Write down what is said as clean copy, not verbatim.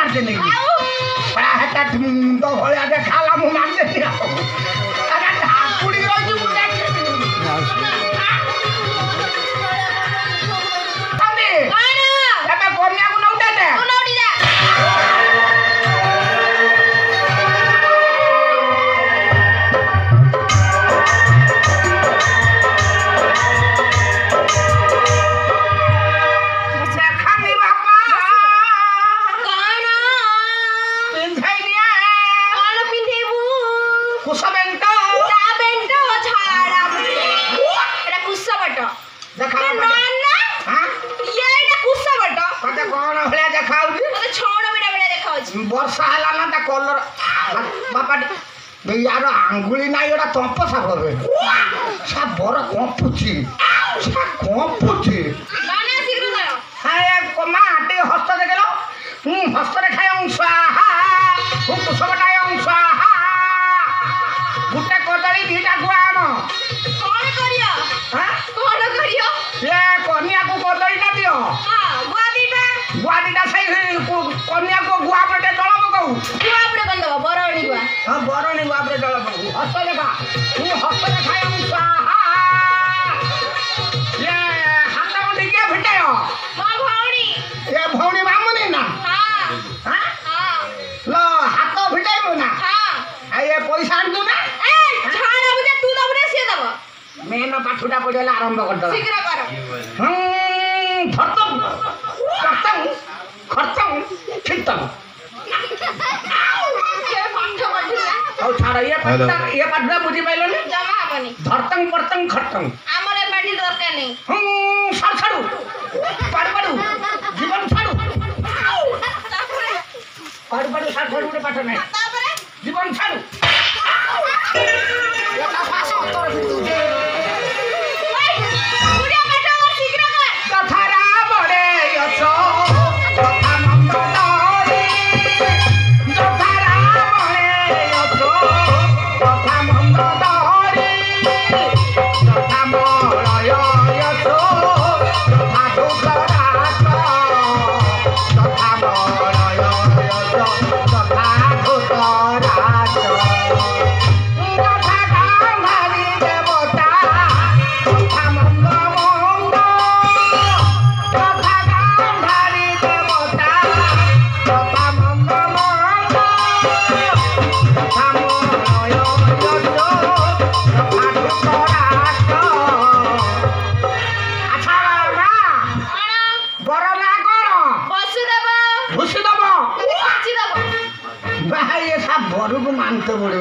मारते नहीं पड़ा है ता तो होया दे खाला मु मारते नहीं अरे ठाकुरी रही मुझे तबे आना एबे कोनिया को न उठे दे तू न उठी जा वर्षा है ना ता कलर बापा यार आंगुली ना एटा तंप साप सा बर कंपुची सा कंपुची नाना शीघ्र करो हाय कमा आटे हस्त देखलो हस्त रे खाय स्वाहा कुसबटाय स्वाहा गुटे कदली दीटा गुआम कोन करियो हां कोन करियो ए कन्या को कदली ना दियो हां गुआ दीटा सही कन्या को गुआ पे दळ पकाऊ गुआ पे बंद बरणी गुआ हां बरणी गुआ पे दळ पकाऊ हस्त देखा तू हस्त देखाय स्वाहा ये हाथ मुंडी के भिटायो मां भौणी ए भौणी मामुनी ना हां हां लो हाथ भिटाइबो ना हां आ ये पैसा आनतु ना ए छाड़ा बुझे तू दबरे से दब मेन पाठुटा पडेला आरंभ कर दला शीघ्र कर खत्म खत्म खत्म खत्म औ छाड़ा ये पाठुटा बुझी पाइलो नि जमा हबनी धरतंग परतंग खत्म हमरे बाडी दरकार नहीं सर छाड़ू पाड़ पाड़ू जीवन छाड़ू तापरे पाड़ पाड़ू सर छाड़ू रे पाठ नहीं तापरे जीवन छाड़ू ये का फास उत्तर फिर ओए बुढ़िया बैठो और शीघ्र कर कथारा बड़े अछो कथा मंद तारी कथारा बड़े अछो कथा मंद तारी कथा मलय अछो कथा दुखरात कथा मलय अछो कथा दुखरात बरू को मानते पड़ो।